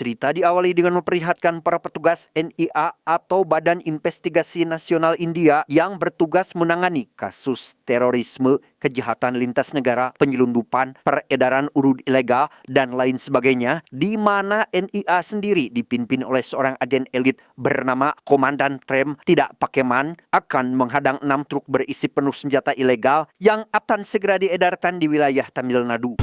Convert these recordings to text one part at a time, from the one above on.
Cerita diawali dengan memperlihatkan para petugas NIA atau Badan Investigasi Nasional India yang bertugas menangani kasus terorisme, kejahatan lintas negara, penyelundupan, peredaran urut ilegal, dan lain sebagainya, di mana NIA sendiri dipimpin oleh seorang agen elit bernama Komandan Prem Tidak Pakeman akan menghadang 6 truk berisi penuh senjata ilegal yang akan segera diedarkan di wilayah Tamil Nadu.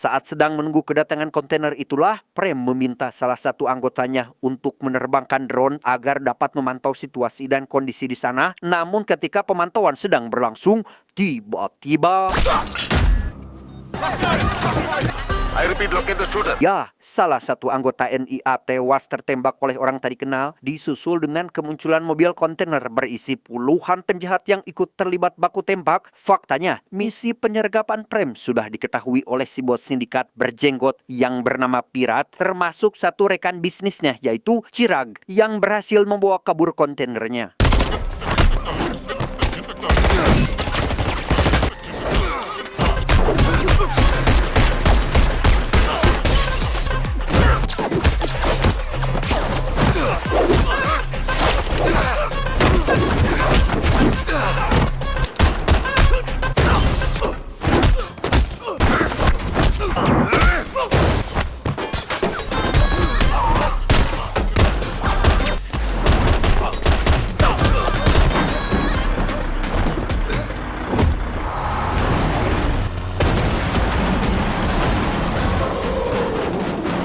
Saat sedang menunggu kedatangan kontainer itulah, Prem meminta salah satu anggotanya untuk menerbangkan drone agar dapat memantau situasi dan kondisi di sana. Namun ketika pemantauan sedang berlangsung, tiba-tiba... Ya, salah satu anggota NIA tewas tertembak oleh orang tak dikenal, disusul dengan kemunculan mobil kontainer berisi puluhan penjahat yang ikut terlibat baku tembak. Faktanya, misi penyergapan Prem sudah diketahui oleh si bos sindikat berjenggot yang bernama Pirat, termasuk satu rekan bisnisnya yaitu Chirag yang berhasil membawa kabur kontainernya.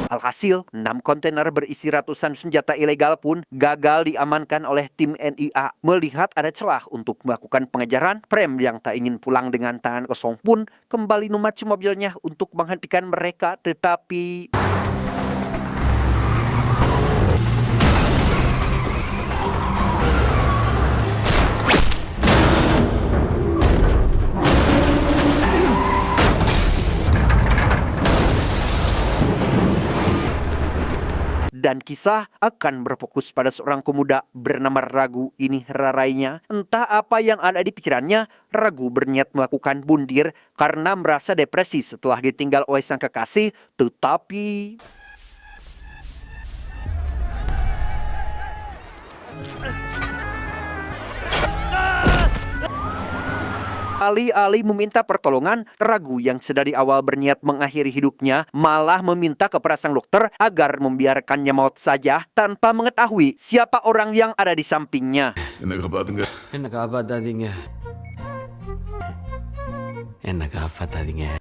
Alhasil, 6 kontainer berisi ratusan senjata ilegal pun gagal diamankan oleh tim NIA. Melihat ada celah untuk melakukan pengejaran, Prem yang tak ingin pulang dengan tangan kosong pun kembali memacu mobilnya untuk menghentikan mereka, tetapi... Dan kisah akan berfokus pada seorang pemuda bernama Ragu. Ini rarainya, entah apa yang ada di pikirannya, Ragu berniat melakukan bundir karena merasa depresi setelah ditinggal oleh sang kekasih, tetapi... Alih-alih meminta pertolongan, Ragu yang sedari awal berniat mengakhiri hidupnya malah meminta kepada sang dokter agar membiarkannya maut saja tanpa mengetahui siapa orang yang ada di sampingnya.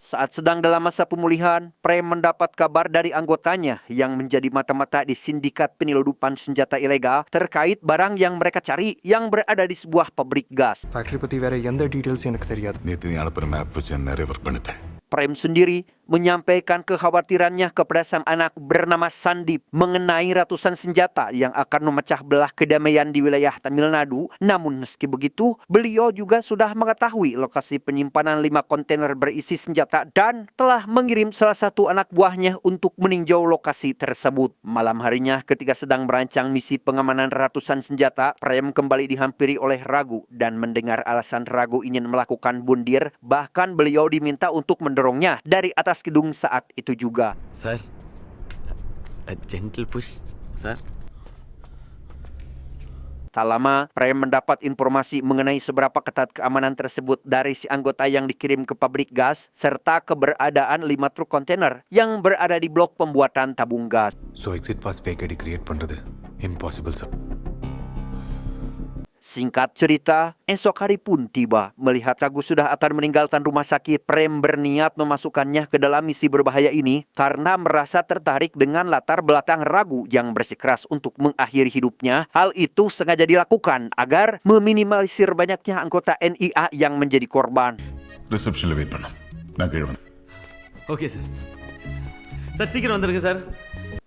Saat sedang dalam masa pemulihan, Prem mendapat kabar dari anggotanya yang menjadi mata-mata di sindikat penyelundupan senjata ilegal terkait barang yang mereka cari yang berada di sebuah pabrik gas. Prem sendiri menyampaikan kekhawatirannya kepada sang anak bernama Sandip mengenai ratusan senjata yang akan memecah belah kedamaian di wilayah Tamil Nadu. Namun meski begitu, beliau juga sudah mengetahui lokasi penyimpanan 5 kontainer berisi senjata dan telah mengirim salah satu anak buahnya untuk meninjau lokasi tersebut. Malam harinya ketika sedang merancang misi pengamanan ratusan senjata, Prem kembali dihampiri oleh Ragu dan mendengar alasan Ragu ingin melakukan bundir. Bahkan beliau diminta untuk mendorongnya dari atas gedung saat itu juga. Sir, a gentle push, sir. Tak lama, Prem mendapat informasi mengenai seberapa ketat keamanan tersebut dari si anggota yang dikirim ke pabrik gas, serta keberadaan 5 truk kontainer yang berada di blok pembuatan tabung gas. So exit pass fake ID create பண்றது impossible, sir. Singkat cerita, esok hari pun tiba. Melihat Ragu sudah akan meninggalkan rumah sakit, Prem berniat memasukkannya ke dalam misi berbahaya ini karena merasa tertarik dengan latar belakang Ragu yang bersikeras untuk mengakhiri hidupnya. Hal itu sengaja dilakukan agar meminimalisir banyaknya anggota NIA yang menjadi korban. Reception wait பண்ணு. நான் கீழ வந்து. Okay, sir. Sir, சீக்கிரம் வந்துருங்க, sir.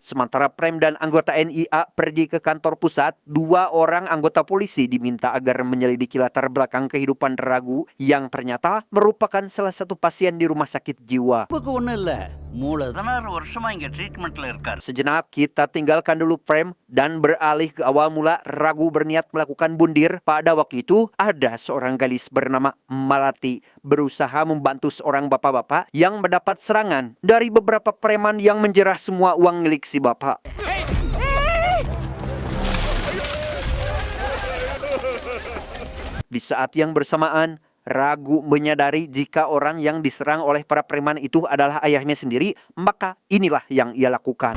Sementara Prem dan anggota NIA pergi ke kantor pusat, 2 orang anggota polisi diminta agar menyelidiki latar belakang kehidupan Ragu yang ternyata merupakan salah satu pasien di rumah sakit jiwa. ஒன்றும் இல்லை மூல 16 வருஷமா இங்க ட்ரீட்மெண்ட்ல இருக்காரு. Sejenak kita tinggalkan dulu Prem dan beralih ke awal mula Ragu berniat melakukan bundir. Pada waktu itu ada seorang gadis bernama Malati berusaha membantu seorang bapak-bapak yang mendapat serangan dari beberapa preman yang menjerah semua uang milik si bapak. Di saat yang bersamaan, Ragu menyadari jika orang yang diserang oleh para preman itu adalah ayahnya sendiri, maka inilah yang ia lakukan.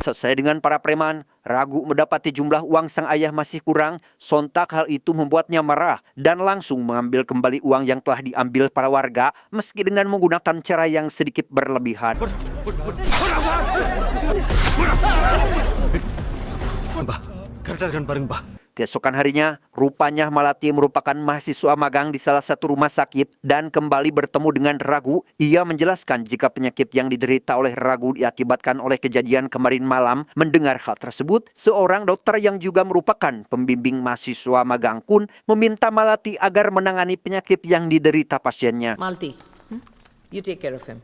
Selesai dengan para preman, Ragu mendapati jumlah uang sang ayah masih kurang. Sontak hal itu membuatnya marah dan langsung mengambil kembali uang yang telah diambil para warga meski dengan menggunakan cara yang sedikit berlebihan. Mbah, kerdar kan bareng, Mbah. Keesokan harinya, rupanya Malati merupakan mahasiswa magang di salah satu rumah sakit dan kembali bertemu dengan Ragu. Ia menjelaskan jika penyakit yang diderita oleh Ragu diakibatkan oleh kejadian kemarin malam. Mendengar hal tersebut, seorang dokter yang juga merupakan pembimbing mahasiswa magang pun meminta Malati agar menangani penyakit yang diderita pasiennya. Malti, you take care of him.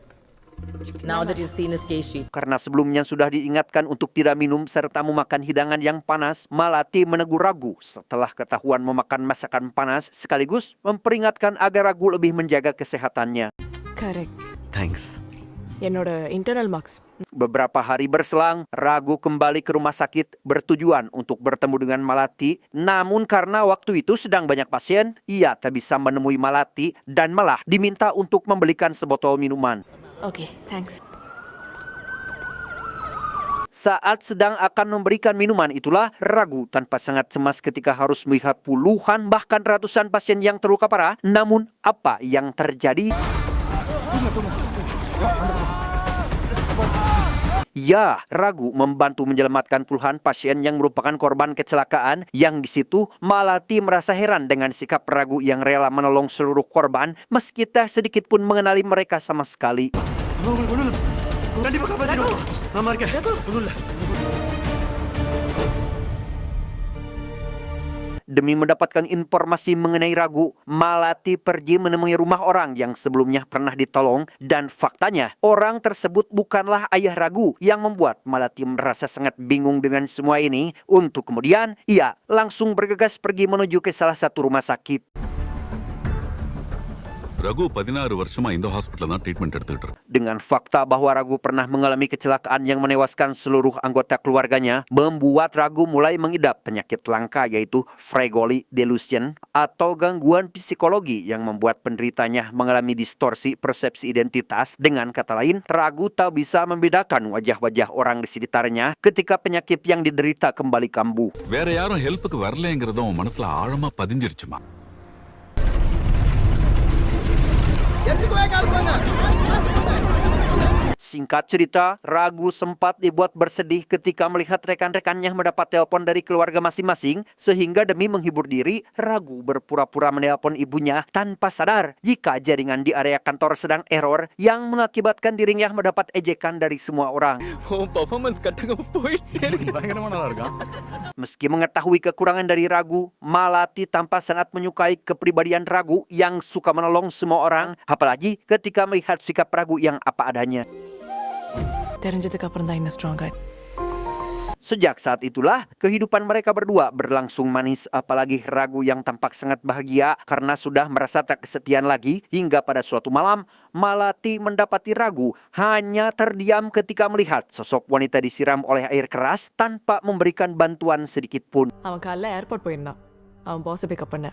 Now that you've seen his case sheet. Karena sebelumnya sudah diingatkan untuk tidak minum serta memakan hidangan yang panas, Malati menegur Ragu setelah ketahuan memakan masakan panas sekaligus memperingatkan agar Ragu lebih menjaga kesehatannya. Correct. Thanks. என்னோட internal marks. Beberapa hari berselang, Ragu kembali ke rumah sakit bertujuan untuk bertemu dengan Malati. Namun karena waktu itu sedang banyak pasien, ia tak bisa menemui Malati dan malah diminta untuk membelikan sebotol minuman. Okay, thanks. Saat sedang akan memberikan minuman itulah Ragu tanpa sangat cemas ketika harus melihat puluhan bahkan ratusan pasien yang terluka parah. Namun apa yang terjadi? Ya, Ragu membantu menyelamatkan puluhan pasien yang merupakan korban kecelakaan. Yang di situ Malati merasa heran dengan sikap Ragu yang rela menolong seluruh korban meski tak sedikit pun mengenali mereka sama sekali. Nanti bakal baju dulu. Mama Arka, tunggu lah. Demi mendapatkan informasi mengenai Ragu, Malati pergi menemui rumah orang yang sebelumnya pernah ditolong. Dan faktanya, orang tersebut bukanlah ayah Ragu yang membuat Malati merasa sangat bingung dengan semua ini. Untuk kemudian, ia langsung bergegas pergi menuju ke salah satu rumah sakit. Raghu 16 வருஷமா இந்த ஹாஸ்பிட்டல்ல தான் ட்ரீட்மெண்ட் எடுத்துக்கிட்டு இருக்கு. Dengan fakta bahwa Ragu pernah mengalami kecelakaan yang menewaskan seluruh anggota keluarganya, membuat Ragu mulai mengidap penyakit langka yaitu Fregoli delusion atau gangguan psikologi yang membuat penderitanya mengalami distorsi persepsi identitas. Dengan kata lain, Ragu tak bisa membedakan wajah-wajah orang di sekitarnya ketika penyakit yang diderita kembali kambuh. வேற யாரும் ஹெல்ப்புக்கு வரலங்கிறது உன் மனசுல ஆழமா பதிஞ்சிருச்சுமா. Singkat cerita, Ragu sempat dibuat bersedih ketika melihat rekan-rekannya mendapat telepon dari keluarga masing-masing, sehingga demi menghibur diri, Ragu berpura-pura menelpon ibunya tanpa sadar jika jaringan di area kantor sedang error yang mengakibatkan dirinya mendapat ejekan dari semua orang. Meski mengetahui kekurangan dari Ragu, Malati tampak sangat menyukai kepribadian Ragu yang suka menolong semua orang, apalagi ketika melihat sikap Ragu yang apa adanya. தெரிஞ்சதுக்கு அப்புறம் தான் இன்னும் ஸ்ட்ராங்கா. Sejak saat itulah, kehidupan mereka berdua berlangsung manis, apalagi Ragu yang tampak sangat bahagia karena sudah merasa tak kesepian lagi. Hingga pada suatu malam, Malati mendapati Ragu hanya terdiam ketika melihat sosok wanita disiram oleh air keras tanpa memberikan bantuan sedikit pun. அவன் காலைல ஏர்போர்ட் போயிருந்தான். அவன் பாஸை பிக்கப் பண்ண.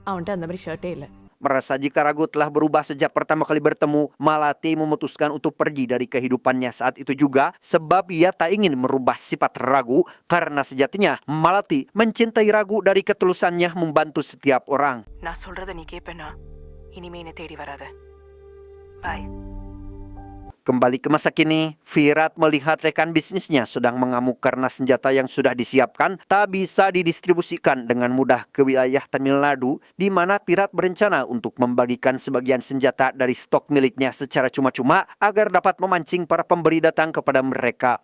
அவன்கிட்ட அந்த மாதிரி ஷர்ட்டே இல்லை. Merasa jika Ragu telah berubah sejak pertama kali bertemu, Malati memutuskan untuk pergi dari kehidupannya saat itu juga sebab ia tak ingin merubah sifat Ragu karena sejatinya Malati mencintai Ragu dari ketulusannya membantu setiap orang. நான் சொல்றத நீ கேப்பேனா இனிமே என்னை தேடி வராத. Bye. Kembali ke masa kini, Virat melihat rekan bisnisnya sedang mengamuk karena senjata yang sudah disiapkan tak bisa didistribusikan dengan mudah ke wilayah Tamil Nadu, di mana Virat berencana untuk membagikan sebagian senjata dari stok miliknya secara cuma-cuma agar dapat memancing para pemberi datang kepada mereka.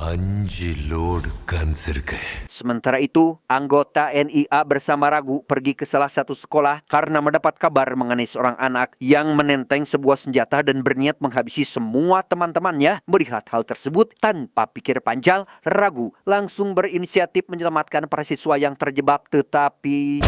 5 load guns irukku. Sementara itu, anggota NIA bersama Ragu pergi ke salah satu sekolah karena mendapat kabar mengenai seorang anak yang menenteng sebuah senjata dan berniat menghabisi semua teman-temannya. Melihat hal tersebut, tanpa pikir panjang, Ragu langsung berinisiatif menyelamatkan para siswa yang terjebak, tetapi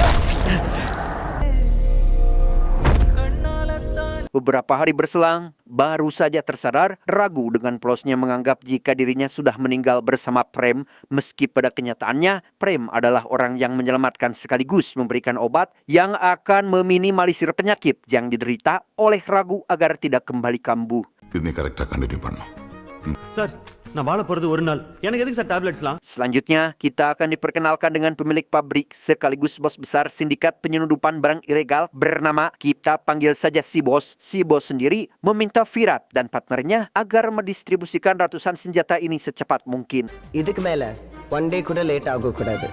beberapa hari berselang, baru saja tersadar, Ragu dengan polosnya menganggap jika dirinya sudah meninggal bersama Prem, meski pada kenyataannya Prem adalah orang yang menyelamatkan sekaligus memberikan obat yang akan meminimalisir penyakit yang diderita oleh Ragu agar tidak kembali kambuh. இது நீ கரெக்டா கண்டினியூ பண்ணணும். சார் நான் வாழ போறது ஒரு நாள். எனக்கு எதுக்கு சார் டேப்லெட்ஸ்லாம்? Selanjutnya, kita akan diperkenalkan dengan pemilik pabrik sekaligus bos besar sindikat penyelundupan barang ilegal bernama, kita panggil saja si bos. Si bos sendiri meminta Virat dan partnernya agar mendistribusikan ratusan senjata ini secepat mungkin. இதுக்கு மேல one day கூட லேட் ஆகக்கூடாது.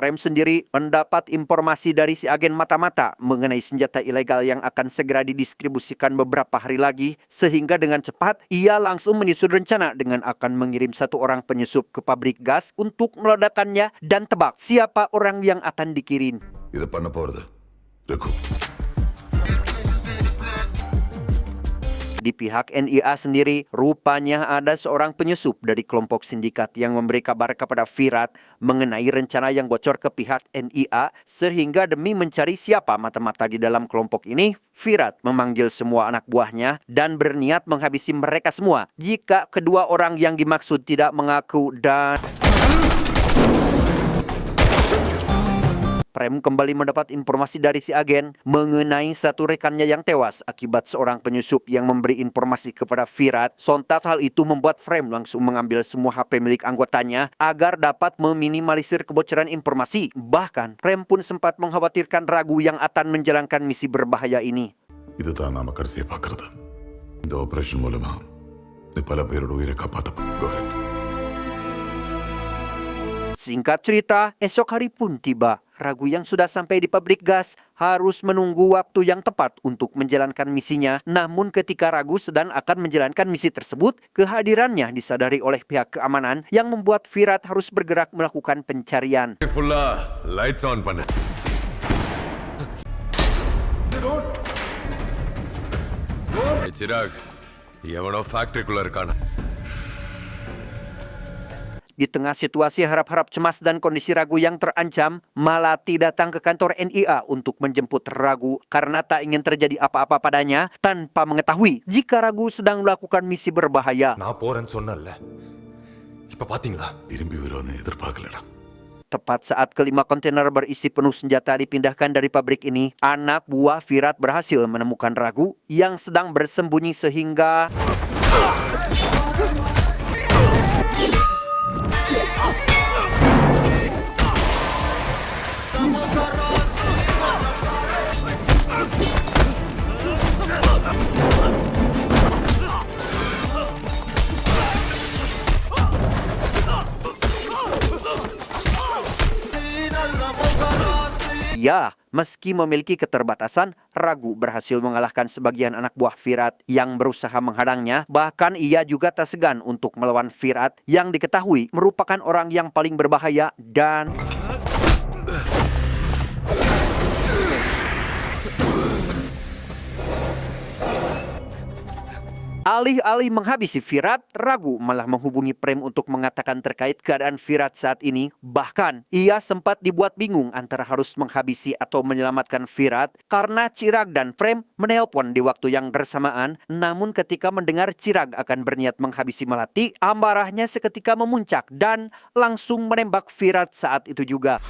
Prem sendiri mendapat informasi dari si agen mata-mata mengenai senjata ilegal yang akan segera didistribusikan beberapa hari lagi, sehingga dengan cepat ia langsung menyusun rencana dengan akan mengirim satu orang penyusup ke pabrik gas untuk meledakannya, dan tebak siapa orang yang akan dikirim. இதை பண்ண போறது Raghu. Di pihak NIA sendiri, rupanya ada seorang penyusup dari kelompok sindikat yang memberi kabar kepada Virat mengenai rencana yang bocor ke pihak NIA, sehingga demi mencari siapa mata-mata di dalam kelompok ini, Virat memanggil semua anak buahnya dan berniat menghabisi mereka semua jika kedua orang yang dimaksud tidak mengaku, dan Prem kembali mendapat informasi dari si agen mengenai satu rekannya yang tewas akibat seorang penyusup yang memberi informasi kepada Virat. Sontak hal itu membuat Prem langsung mengambil semua HP milik anggotanya agar dapat meminimalisir kebocoran informasi. Bahkan, Prem pun sempat mengkhawatirkan Ragu yang akan menjalankan misi berbahaya ini. இதுதான் நாம கடைசியா பார்க்கறது. இந்த ஆபரேஷன் மூலமா நீ பல பேரோட உயிரை காப்பாத்த. Go ahead. Singkat cerita, esok hari pun tiba. Ragu yang sudah sampai di pabrik gas harus menunggu waktu yang tepat untuk menjalankan misinya. Namun ketika Ragu sedang akan menjalankan misi tersebut, kehadirannya disadari oleh pihak keamanan yang membuat Virat harus bergerak melakukan pencarian. Fulla lights on பண்ணு. சிராக் எவனோ ஃபேக்டரிக்குள்ள இருக்கான. Di tengah situasi harap-harap cemas dan kondisi Ragu yang terancam, Malati datang ke kantor NIA untuk menjemput Ragu karena tak ingin terjadi apa-apa padanya tanpa mengetahui jika Ragu sedang melakukan misi berbahaya. நான் போறேன்னு சொன்னேன்ல. இப்ப பாத்தீங்களா? திரும்பி வருவான்னு எதிர்பார்க்கலடா. Tepat saat kelima kontainer berisi penuh senjata dipindahkan dari pabrik ini, anak buah Virat berhasil menemukan Ragu yang sedang bersembunyi sehingga ya, meski memiliki keterbatasan, Ragu berhasil mengalahkan sebagian anak buah Virat yang berusaha menghadangnya. Bahkan ia juga tak segan untuk melawan Virat yang diketahui merupakan orang yang paling berbahaya dan alih-alih menghabisi Virat, Ragu malah menghubungi Prem untuk mengatakan terkait keadaan Virat saat ini. Bahkan, ia sempat dibuat bingung antara harus menghabisi atau menyelamatkan Virat karena Chirag dan Prem menelpon di waktu yang bersamaan. Namun ketika mendengar Chirag akan berniat menghabisi Malati, amarahnya seketika memuncak dan langsung menembak Virat saat itu juga.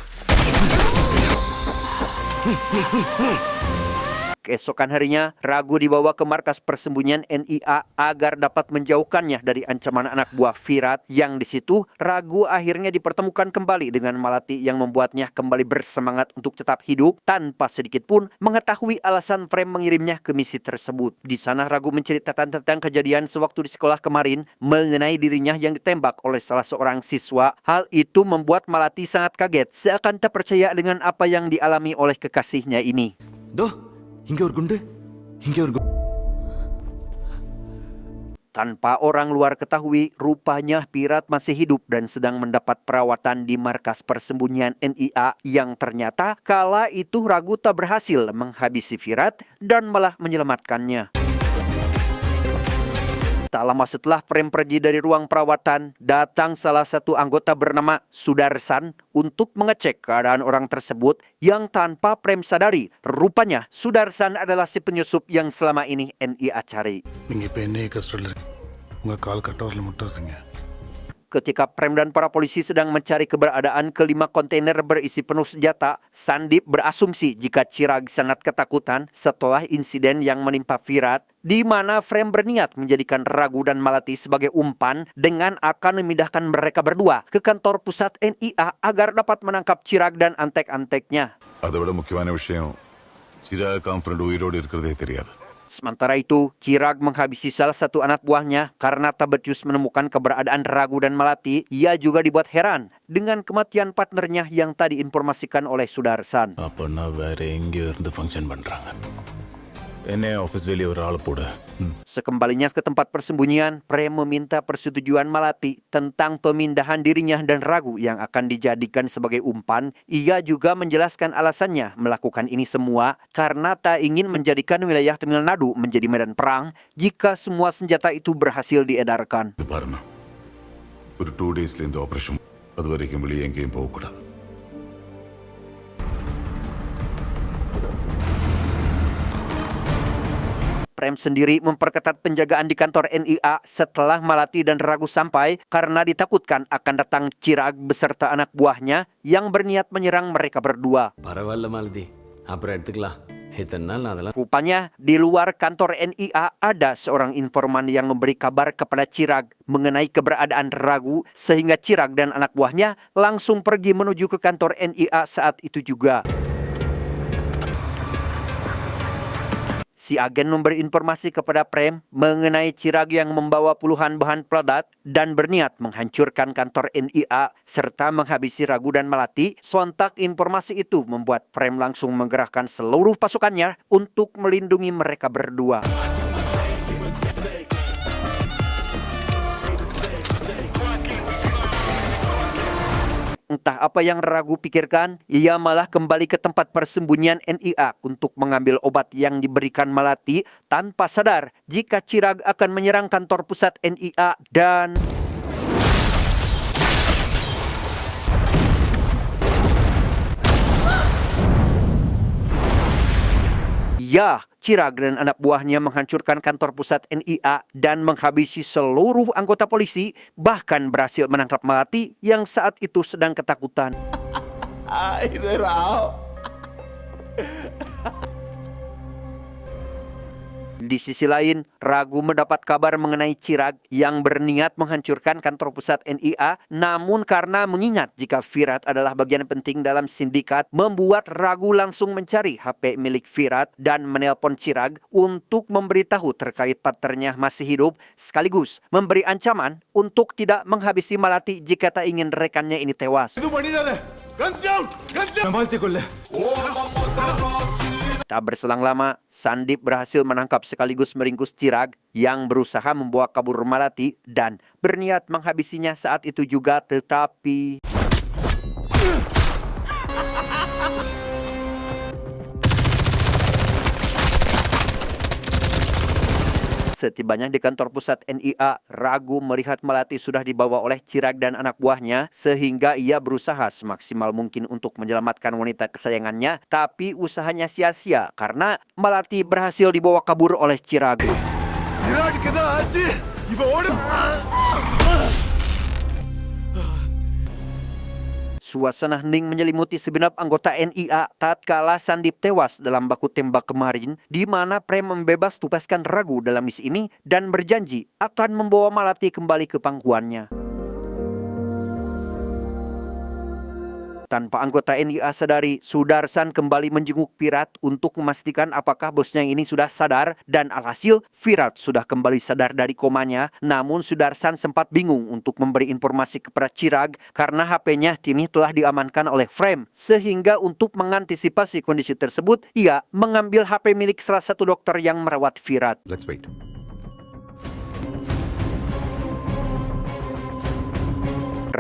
Keesokan harinya, Ragu dibawa ke markas persembunyian NIA agar dapat menjauhkannya dari ancaman anak buah Virat. Yang di situ, Ragu akhirnya dipertemukan kembali dengan Malati yang membuatnya kembali bersemangat untuk tetap hidup tanpa sedikit pun mengetahui alasan Prem mengirimnya ke misi tersebut. Di sana, Ragu menceritakan tentang kejadian sewaktu di sekolah kemarin mengenai dirinya yang ditembak oleh salah seorang siswa. Hal itu membuat Malati sangat kaget, seakan tak percaya dengan apa yang dialami oleh kekasihnya ini. இங்க ஒரு குண்டு, இங்க ஒரு குண்டு. Tanpa orang luar ketahui, rupanya Firat masih hidup dan sedang mendapat perawatan di markas persembunyian NIA yang ternyata kala itu Ragu tak berhasil menghabisi Firat dan malah menyelamatkannya. Tak lama setelah Prem pergi dari ruang perawatan, datang salah satu anggota bernama Sudarsan untuk mengecek keadaan orang tersebut yang tanpa Prem sadari, rupanya Sudarsan adalah si penyusup yang selama ini NIA cari. Ketika Prem dan para polisi sedang mencari keberadaan kelima kontainer berisi penuh senjata, Sandip berasumsi jika Chirag sangat ketakutan setelah insiden yang menimpa Firat, di mana Prem berniat menjadikan Ragu dan Malati sebagai umpan dengan akan memindahkan mereka berdua ke kantor pusat NIA agar dapat menangkap Chirag dan antek-anteknya. அதோட முக்கியமான விஷயம் சிராக் அவன் ஃப்ரெண்டு உயிரோடு இருக்கிறதே தெரியாது. Sementara itu, Chirag menghabisi salah satu anak buahnya karena tak becus menemukan keberadaan Ragu dan Malati. Ia juga dibuat heran dengan kematian partnernya yang tadi diinformasikan oleh Sudarsan. அப்பன்னா வேற எங்கேயோ இருந்து ஃபங்க்ஷன் பண்றாங்க. என்ன ஆஃபீஸ் வெளியே ஒரு ஆள் போடு. Sekembalinya ke tempat persembunyian, Prem meminta persetujuan Malati tentang pemindahan dirinya dan Ragu yang akan dijadikan sebagai umpan. Ia juga menjelaskan alasannya melakukan ini semua karena tak ingin menjadikan wilayah Tamil Nadu menjadi medan perang jika semua senjata itu berhasil diedarkan. இது பாருண்ணா, ஒரு 2 டேஸ்ல இந்த ஆபரேஷன் அது வரைக்கும் வெளியே எங்கேயும் போகக்கூடாது. Prem sendiri memperketat penjagaan di kantor NIA setelah Malati dan Ragu sampai karena ditakutkan akan datang Chirag beserta anak buahnya yang berniat menyerang mereka berdua. பரவாயில்ல மாலதி, அப்புறம் எடுத்துக்கலாம். இத்தனை நாள் நான் அதெல்லாம் Rupanya di luar kantor NIA ada seorang informan yang memberi kabar kepada Chirag mengenai keberadaan Ragu sehingga Chirag dan anak buahnya langsung pergi menuju ke kantor NIA saat itu juga. Si agen memberi informasi kepada Prem mengenai Chirag yang membawa puluhan bahan peledak dan berniat menghancurkan kantor NIA serta menghabisi Ragu dan Malati. Sontak informasi itu membuat Prem langsung menggerahkan seluruh pasukannya untuk melindungi mereka berdua. Entah apa yang Ragu pikirkan, ia malah kembali ke tempat persembunyian NIA untuk mengambil obat yang diberikan Malati tanpa sadar jika Chirag akan menyerang kantor pusat NIA dan... Ya, Chirag dan anak buahnya menghancurkan kantor pusat NIA dan menghabisi seluruh anggota polisi, bahkan berhasil menangkap Malati yang saat itu sedang ketakutan. Di sisi lain, Ragu mendapat kabar mengenai Chirag yang berniat menghancurkan kantor pusat NIA, namun karena mengingat jika Firat adalah bagian penting dalam sindikat, membuat Ragu langsung mencari HP milik Firat dan menelpon Chirag untuk memberitahu terkait partnernya masih hidup, sekaligus memberi ancaman untuk tidak menghabisi Malati jika tak ingin rekannya ini tewas. Tak berselang lama, Sandip berhasil menangkap sekaligus meringkus Chirag yang berusaha membawa kabur Malati dan berniat menghabisinya saat itu juga, tetapi... Setibanya di kantor pusat NIA, Ragu melihat Malati sudah dibawa oleh Chirag dan anak buahnya sehingga ia berusaha semaksimal mungkin untuk menyelamatkan wanita kesayangannya, tapi usahanya sia-sia karena Malati berhasil dibawa kabur oleh Chirag. Suasana hening menyelimuti segenap anggota NIA tatkala Sandip tewas dalam baku tembak kemarin, di mana Prem membebas tugaskan Ragu dalam misi ini dan berjanji akan membawa Malati kembali ke pangkuannya. Tanpa anggota NIA sadari, Sudarsan kembali menjenguk Firat untuk memastikan apakah bosnya ini sudah sadar, dan alhasil Firat sudah kembali sadar dari komanya. Namun Sudarsan sempat bingung untuk memberi informasi kepada Chirag karena HP-nya kini telah diamankan oleh Prem, sehingga untuk mengantisipasi kondisi tersebut, ia mengambil HP milik salah satu dokter yang merawat Firat. Let's wait.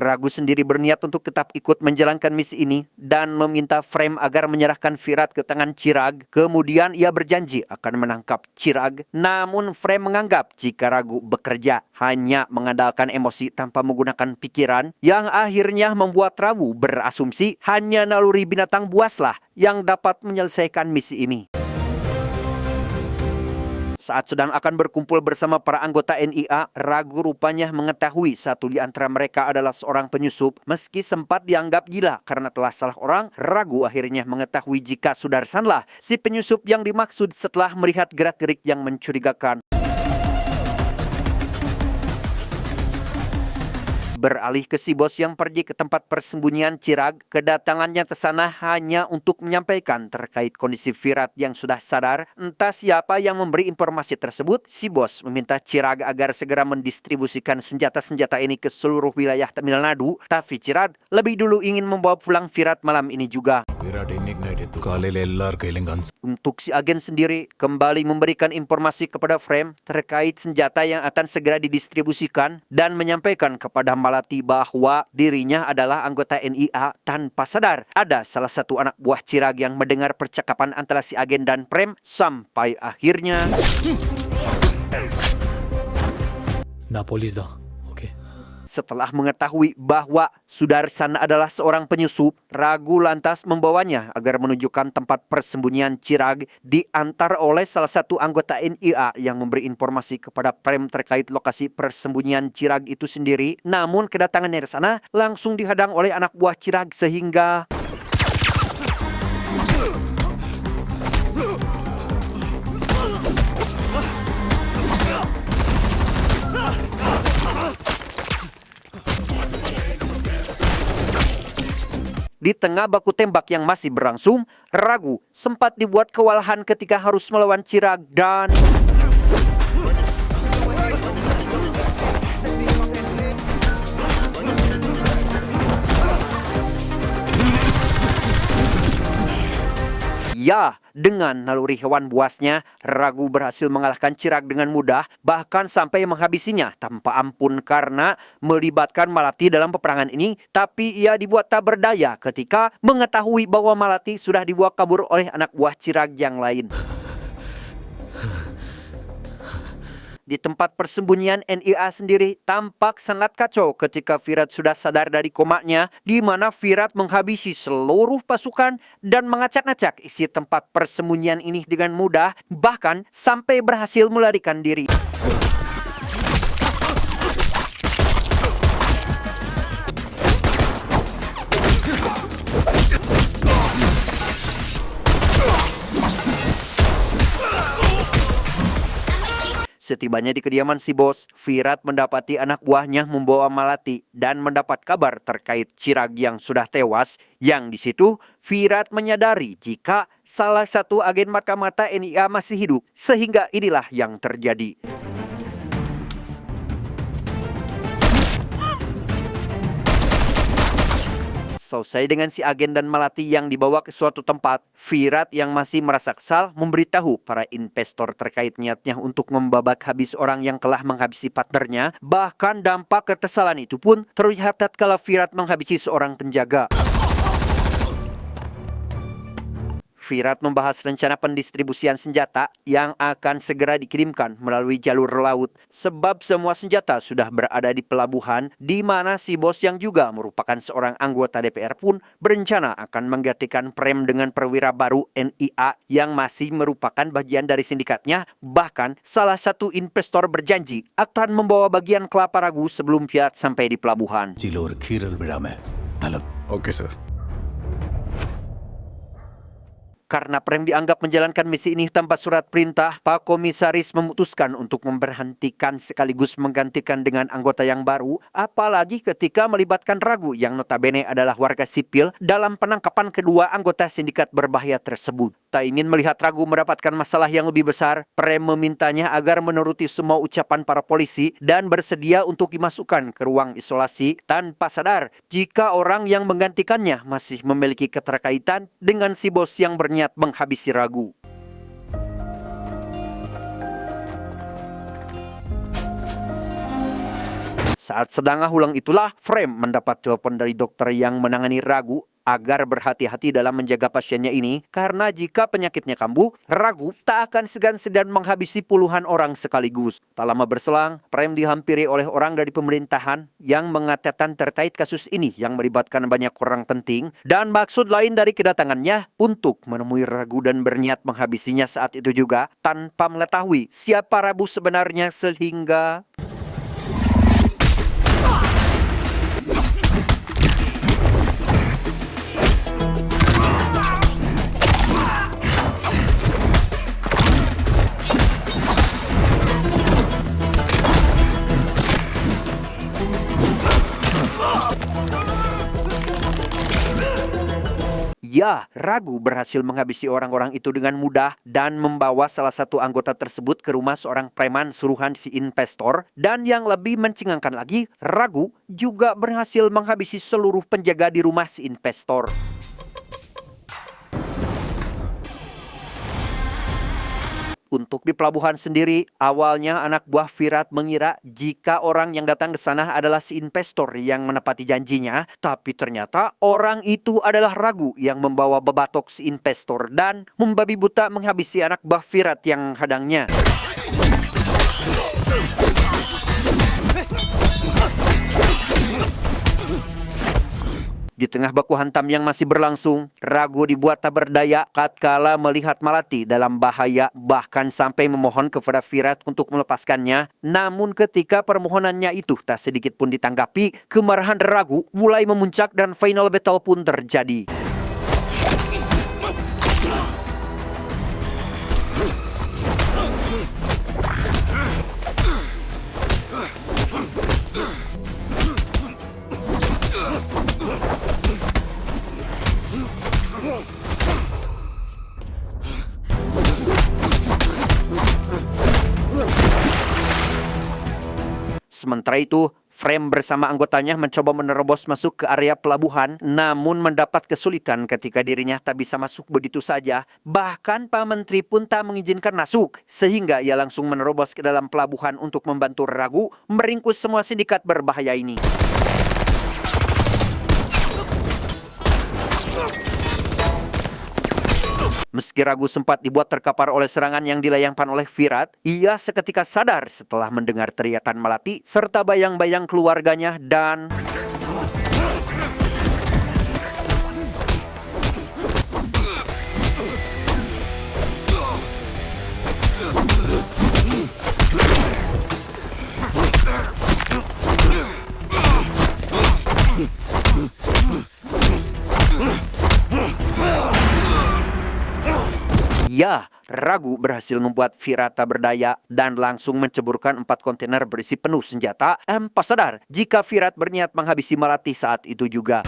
Ragu sendiri berniat untuk tetap ikut menjalankan misi ini dan meminta Frame agar menyerahkan Virat ke tangan Chirag. Kemudian ia berjanji akan menangkap Chirag. Namun Frame menganggap jika Ragu bekerja hanya mengandalkan emosi tanpa menggunakan pikiran, yang akhirnya membuat Ragu berasumsi hanya naluri binatang buaslah yang dapat menyelesaikan misi ini. Saat sedang akan berkumpul bersama para anggota NIA, Ragu rupanya mengetahui satu di antara mereka adalah seorang penyusup. Meski sempat dianggap gila karena telah salah orang, Ragu akhirnya mengetahui jika Sudarsanlah si penyusup yang dimaksud setelah melihat gerak-gerik yang mencurigakan. Beralih ke si bos yang pergi ke tempat persembunyian Chirag, kedatangannya ke sana hanya untuk menyampaikan terkait kondisi Virat yang sudah sadar. Entah siapa yang memberi informasi tersebut, si bos meminta Chirag agar segera mendistribusikan senjata-senjata ini ke seluruh wilayah Tamil Nadu. Tapi Chirag lebih dulu ingin membawa pulang Virat malam ini juga. Untuk si agen sendiri kembali memberikan informasi kepada Frame terkait senjata yang akan segera didistribusikan dan menyampaikan kepada Malati bahwa dirinya adalah anggota NIA. Tanpa sadar, ada salah satu anak buah Chirag yang mendengar percakapan antara si agen dan Frame sampai akhirnya setelah mengetahui bahwa Sudarsan adalah seorang penyusup, Ragu lantas membawanya agar menunjukkan tempat persembunyian Chirag. Diantar oleh salah satu anggota NIA yang memberi informasi kepada Prem terkait lokasi persembunyian Chirag itu sendiri. Namun kedatangannya di sana langsung dihadang oleh anak buah Chirag sehingga di tengah baku tembak yang masih berlangsung, Ragu sempat dibuat kewalahan ketika harus melawan Chirag dan ya, dengan naluri hewan buasnya, Ragu berhasil mengalahkan Chirag dengan mudah, bahkan sampai menghabisinya tanpa ampun karena melibatkan Malati dalam peperangan ini. Tapi ia dibuat tak berdaya ketika mengetahui bahwa Malati sudah dibawa kabur oleh anak buah Chirag yang lain. Di tempat persembunyian NIA sendiri tampak sangat kacau ketika Virat sudah sadar dari komanya, di mana Virat menghabisi seluruh pasukan dan mengacak-acak isi tempat persembunyian ini dengan mudah, bahkan sampai berhasil melarikan diri. Setibanya di kediaman si bos, Virat mendapati anak buahnya membawa Malati dan mendapat kabar terkait Chirag yang sudah tewas. Yang di situ, Virat menyadari jika salah satu agen mata-mata NIA masih hidup, sehingga inilah yang terjadi. Selesai dengan si agen dan Malati yang dibawa ke suatu tempat, Virat yang masih merasa kesal memberitahu para investor terkait niatnya untuk membabak habis orang yang telah menghabisi partnernya. Bahkan dampak kekesalan itu pun terlihat tatkala Virat menghabisi seorang penjaga. Virat membahas rencana pendistribusian senjata yang akan segera dikirimkan melalui jalur laut. Sebab semua senjata sudah berada di pelabuhan, di mana si bos yang juga merupakan seorang anggota DPR pun berencana akan menggantikan Prem dengan perwira baru NIA yang masih merupakan bagian dari sindikatnya. Bahkan salah satu investor berjanji akan membawa bagian kelapa Ragu sebelum Virat sampai di pelabuhan. Okay sir Karena Prem dianggap menjalankan misi ini tanpa surat perintah, Pak Komisaris memutuskan untuk memberhentikan sekaligus menggantikan dengan anggota yang baru, apalagi ketika melibatkan Ragu yang notabene adalah warga sipil dalam penangkapan kedua anggota sindikat berbahaya tersebut. Tak ingin melihat Ragu mendapatkan masalah yang lebih besar, Prem memintanya agar menuruti semua ucapan para polisi dan bersedia untuk dimasukkan ke ruang isolasi tanpa sadar jika orang yang menggantikannya masih memiliki keterkaitan dengan si bos yang berniat menghabisi Ragu. Saat sedang hulang itulah Frame mendapat telepon dari dokter yang menangani Ragu agar berhati-hati dalam menjaga pasiennya ini, karena jika penyakitnya kambuh, Ragu tak akan segan-segan menghabisi puluhan orang sekaligus. Tak lama berselang, Frame dihampiri oleh orang dari pemerintahan yang mengatakan terkait kasus ini yang melibatkan banyak orang penting, dan maksud lain dari kedatangannya untuk menemui Ragu dan berniat menghabisinya saat itu juga, tanpa mengetahui siapa Ragu sebenarnya sehingga... Ya, Ragu berhasil menghabisi orang-orang itu dengan mudah dan membawa salah satu anggota tersebut ke rumah seorang preman suruhan si investor. Dan yang lebih mencengangkan lagi, Ragu juga berhasil menghabisi seluruh penjaga di rumah si investor. Untuk di pelabuhan sendiri, awalnya anak buah Virat mengira jika orang yang datang ke sana adalah si investor yang menepati janjinya. Tapi ternyata orang itu adalah Ragu yang membawa bebatok si investor dan membabi buta menghabisi anak buah Virat yang hadangnya. Di tengah baku hantam yang masih berlangsung, Ragu dibuat tak berdaya tatkala melihat Malati dalam bahaya, bahkan sampai memohon kepada Virat untuk melepaskannya. Namun ketika permohonannya itu tak sedikit pun ditanggapi, kemarahan Ragu mulai memuncak dan final battle pun terjadi. Sementara itu, Frame bersama anggotanya mencoba menerobos masuk ke area pelabuhan, namun mendapat kesulitan ketika dirinya tak bisa masuk begitu saja. Bahkan Pak Menteri pun tak mengizinkan masuk, sehingga ia langsung menerobos ke dalam pelabuhan untuk membantu Ragu meringkus semua sindikat berbahaya ini. Meski Ragu sempat dibuat terkapar oleh serangan yang dilayangkan oleh Virat, ia seketika sadar setelah mendengar teriakan Malati serta bayang-bayang keluarganya dan... Ya, Ragu berhasil membuat Virat tak berdaya dan langsung menceburkan 4 kontainer berisi penuh senjata. Pas sadar jika Virat berniat menghabisi Malati saat itu juga.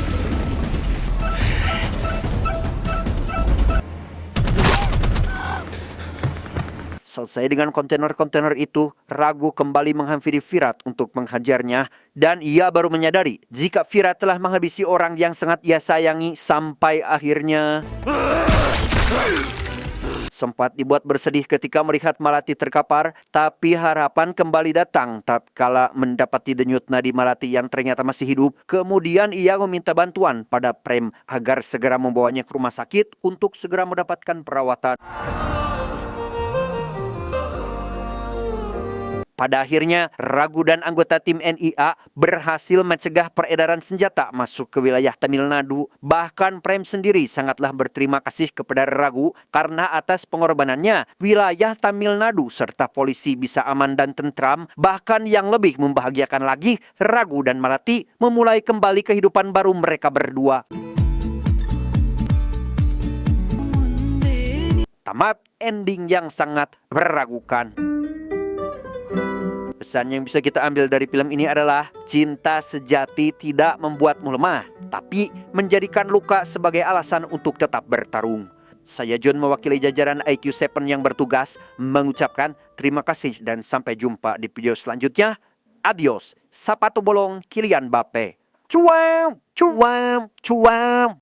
Selesai dengan kontainer-kontainer itu, Ragu kembali menghampiri Virat untuk menghajarnya. Dan ia baru menyadari jika Virat telah menghabisi orang yang sangat ia sayangi sampai akhirnya... Sempat dibuat bersedih ketika melihat Malati terkapar, tapi harapan kembali datang tatkala mendapati denyut nadi Malati yang ternyata masih hidup. Kemudian ia meminta bantuan pada Frame agar segera membawanya ke rumah sakit untuk segera mendapatkan perawatan. Pada akhirnya, Ragu dan anggota tim NIA berhasil mencegah peredaran senjata masuk ke wilayah Tamil Nadu. Bahkan Frame sendiri sangatlah berterima kasih kepada Ragu karena atas pengorbanannya, wilayah Tamil Nadu serta polisi bisa aman dan tentram. Bahkan yang lebih membahagiakan lagi, Ragu dan Malati memulai kembali kehidupan baru mereka berdua. Tamat ending yang sangat meragukan. Pesan yang bisa kita ambil dari film ini adalah cinta sejati tidak membuatmu lemah, tapi menjadikan luka sebagai alasan untuk tetap bertarung. Saya John mewakili jajaran IQ7 yang bertugas mengucapkan terima kasih dan sampai jumpa di video selanjutnya. Adios. Sepatu bolong Kylian Mbappe. Cuam, cuam, cuam.